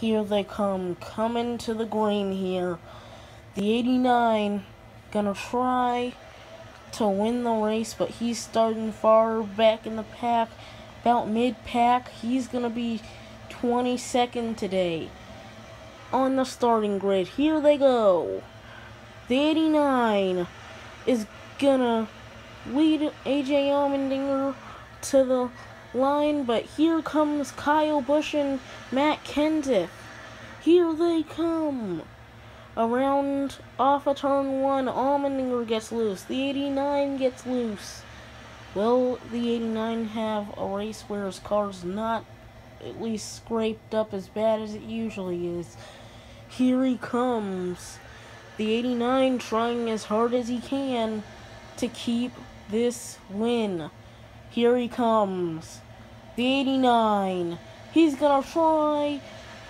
Here they come, coming to the green here. The 89 gonna try to win the race, but he's starting far back in the pack, about mid-pack. He's gonna be 22nd today on the starting grid. Here they go. The 89 is gonna lead AJ Allmendinger to the line, but here comes Kyle Busch and Matt Kenseth. Here they come. Around off of turn 1, Allmendinger gets loose. The 89 gets loose. Will the 89 have a race where his car's not at least scraped up as bad as it usually is? Here he comes. The 89 trying as hard as he can to keep this win. Here he comes. The 89. He's gonna try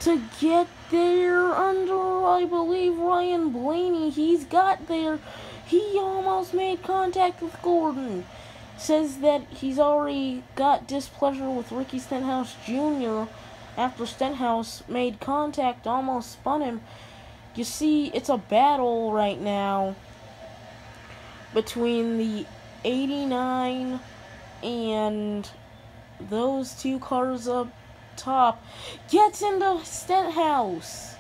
to get there under, I believe, Ryan Blaney. He's got there. He almost made contact with Gordon. Says that he's already got displeasure with Ricky Stenhouse Jr. after Stenhouse made contact, almost spun him. You see, it's a battle right now between the 89 and those two cars up top. Gets into Stenhouse.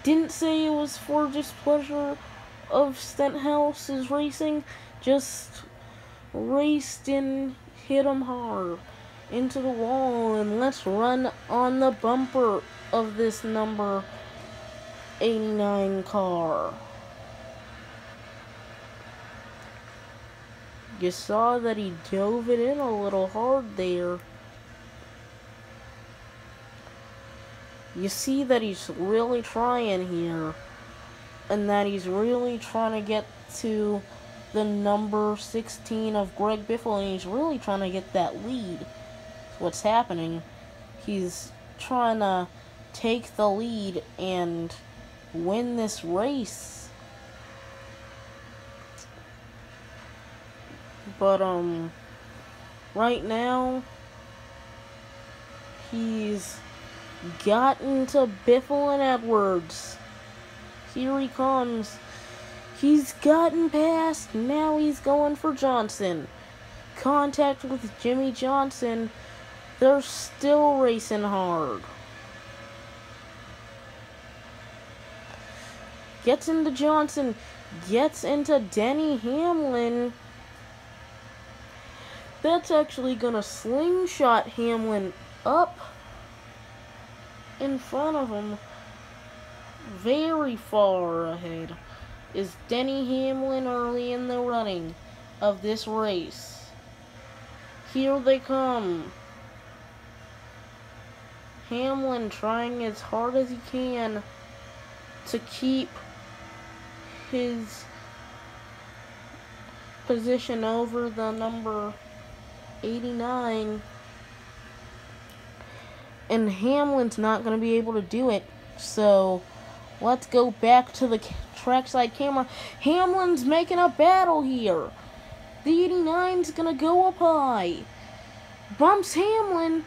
Didn't say it was for displeasure of Stenhouse's racing, just raced and hit him hard into the wall. And let's run on the bumper of this number 89 car. You saw that he dove it in a little hard there. You see that he's really trying here, and that he's really trying to get to the number 16 of Greg Biffle, and he's really trying to get that lead. That's what's happening. He's trying to take the lead and win this race. But right now he's gotten to Biffle and Edwards. Here he comes. He's gotten past. Now he's going for Johnson. Contact with Jimmy Johnson. They're still racing hard. Gets into Johnson. Gets into Denny Hamlin. That's actually gonna slingshot Hamlin up in front of him. Very far ahead is Denny Hamlin early in the running of this race. Here they come. Hamlin trying as hard as he can to keep his position over the number 89. And Hamlin's not going to be able to do it. So let's go back to the trackside camera. Hamlin's making a battle here. The 89's going to go up high. Bumps Hamlin.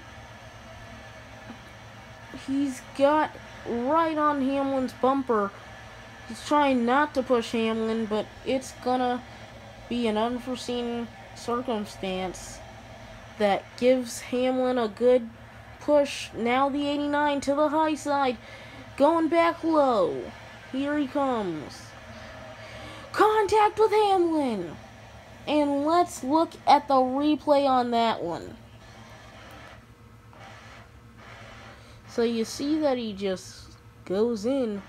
He's got right on Hamlin's bumper. He's trying not to push Hamlin, but it's going to be an unforeseen circumstance that gives Hamlin a good push. Now the 89 to the high side, going back low. Here he comes. Contact with Hamlin. And let's look at the replay on that one. So you see that he just goes in,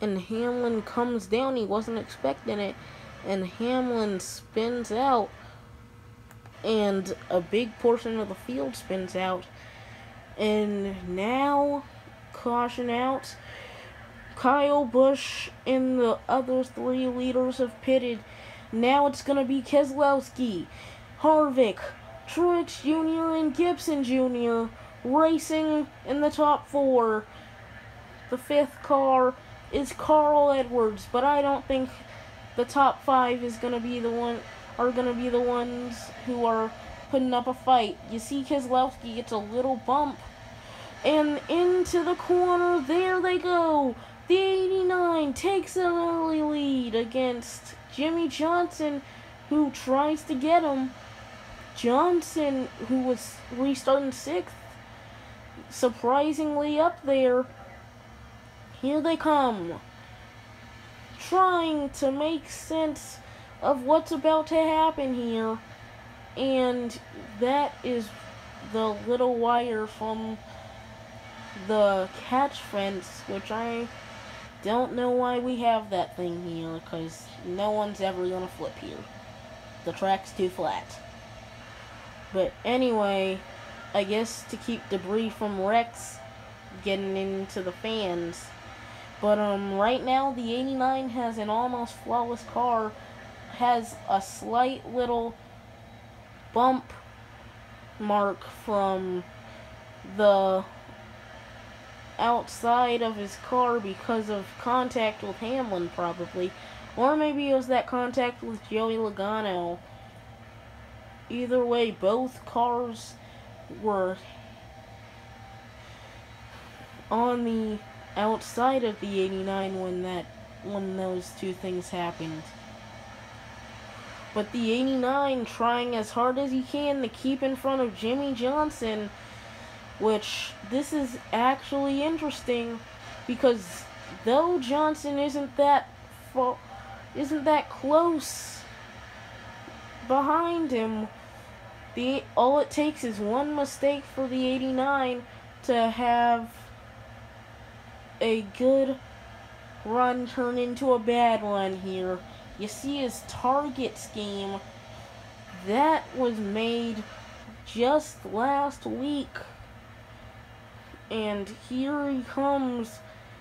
and Hamlin comes down. He wasn't expecting it, and Hamlin spins out, and a big portion of the field spins out. And now, caution out. Kyle Busch and the other three leaders have pitted. Now it's going to be Keselowski, Harvick, Truex Jr., and Gibson Jr. racing in the top 4. The 5th car is Carl Edwards, but I don't think the top 5 is going to be the ones who are putting up a fight. You see Keselowski gets a little bump And into the corner, there they go. The 89 takes an early lead against Jimmy Johnson, who tries to get him. Johnson, who was restarting 6th, surprisingly up there. Here they come, trying to make sense of what's about to happen here. And that is the little wire from the catch fence, which I don't know why we have that thing here, because no one's ever gonna flip here. The track's too flat. But anyway, I guess to keep debris from wrecks getting into the fans. But right now the 89 has an almost flawless car, has a slight little bump mark from the outside of his car because of contact with Hamlin, probably. Or maybe it was that contact with Joey Logano. Either way, both cars were on the outside of the 89 when those two things happened. But the 89 trying as hard as he can to keep in front of Jimmy Johnson, which this is actually interesting because though Johnson isn't that close behind him, all it takes is one mistake for the 89 to have a good run turn into a bad run here. You see his target scheme that was made just last week, and here he comes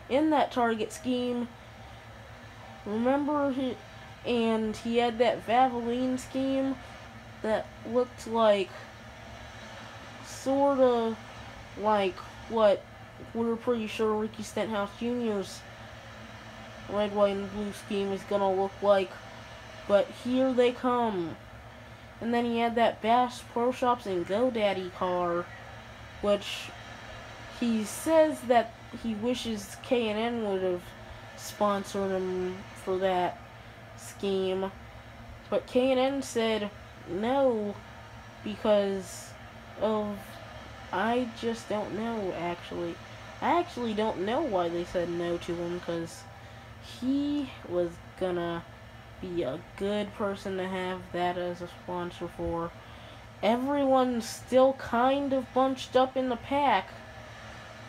in that target scheme. Remember, he had that Valvoline scheme that looked like sort of like what we're pretty sure Ricky Stenhouse Jr.'s red, white, and blue scheme is gonna look like. But here they come. And then he had that Bass Pro Shops and GoDaddy car, which he says that he wishes K&N would have sponsored him for that scheme. But K&N said no because of, I just don't know, actually. I actually don't know why they said no to him, because he was gonna be a good person to have that as a sponsor for. Everyone's still kind of bunched up in the pack,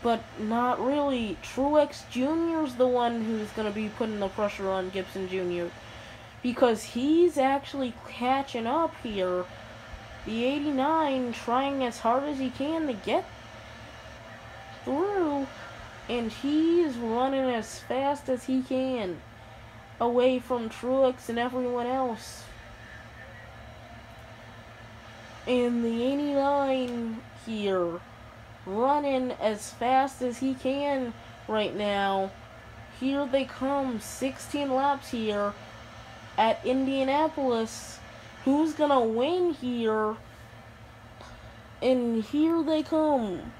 but not really. Truex Jr.'s the one who's gonna be putting the pressure on Gibson Jr., because he's actually catching up here. The 89 trying as hard as he can to get through, and he's running as fast as he can away from Truex and everyone else. And the 89 here running as fast as he can right now. Here they come, 16 laps here at Indianapolis. Who's gonna win here? And here they come.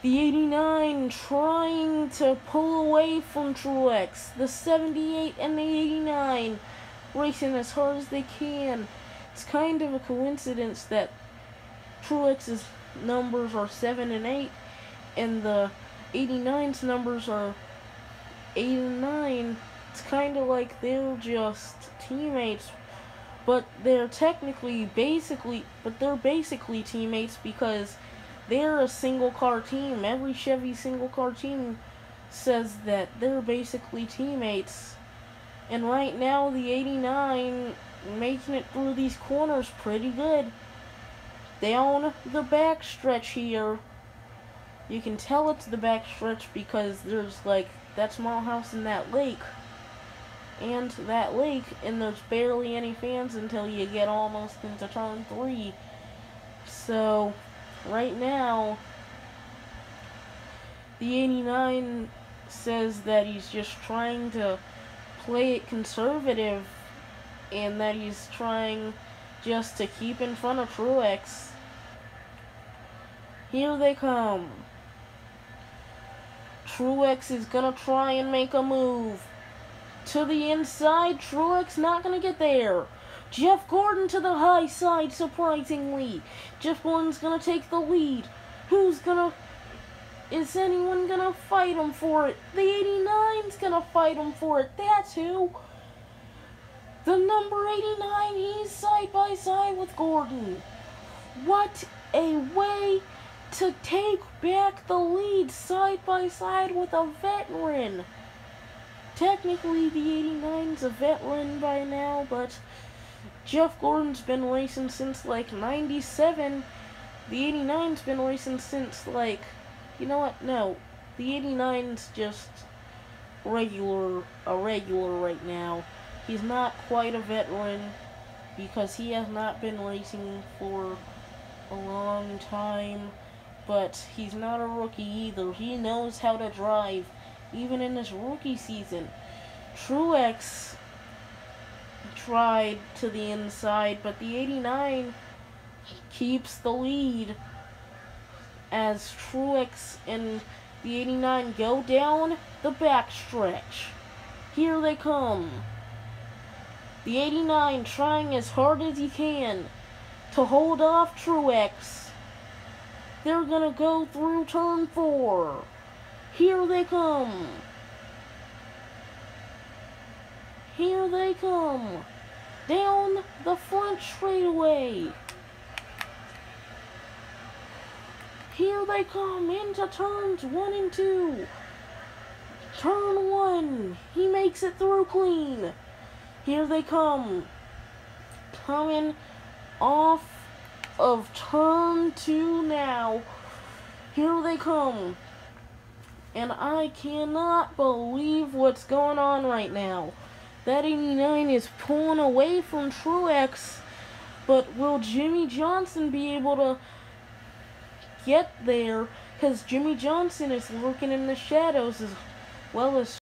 The 89 trying to pull away from Truex. The 78 and the 89 racing as hard as they can. It's kind of a coincidence that Truex's numbers are 7 and 8 and the 89's numbers are 8 and 9. It's kind of like they're just teammates, but they're basically teammates because they're a single car team. Every Chevy single car team says that they're basically teammates. And right now the 89 making it through these corners pretty good. Down the backstretch here. You can tell it's the backstretch because there's like that small house in that lake. And that lake, and there's barely any fans until you get almost into turn 3. So right now the 89 says that he's just trying to play it conservative and that he's trying just to keep in front of Truex. Here they come. Truex is gonna try and make a move. To the inside, Truex not gonna get there. Jeff Gordon to the high side, surprisingly. Jeff Gordon's gonna take the lead. Is anyone gonna fight him for it? The 89's gonna fight him for it. That's who. The number 89, he's side by side with Gordon. What a way to take back the lead side by side with a veteran. Technically, the 89's a veteran by now, but Jeff Gordon's been racing since like 97. The 89's been racing since like, you know what? No, the 89's just a regular right now. He's not quite a veteran because he has not been racing for a long time, but he's not a rookie either. He knows how to drive, even in his rookie season. Truex tried to the inside, but the 89 keeps the lead as Truex and the 89 go down the backstretch. Here they come. The 89 trying as hard as he can to hold off Truex. They're gonna go through turn 4. Here they come. Here they come. Down the front straightaway. Here they come into turns 1 and 2. Turn 1. He makes it through clean. Here they come. Coming off of turn 2 now. Here they come. And I cannot believe what's going on right now. That 89 is pulling away from Truex, but will Jimmy Johnson be able to get there? Because Jimmy Johnson is lurking in the shadows as well as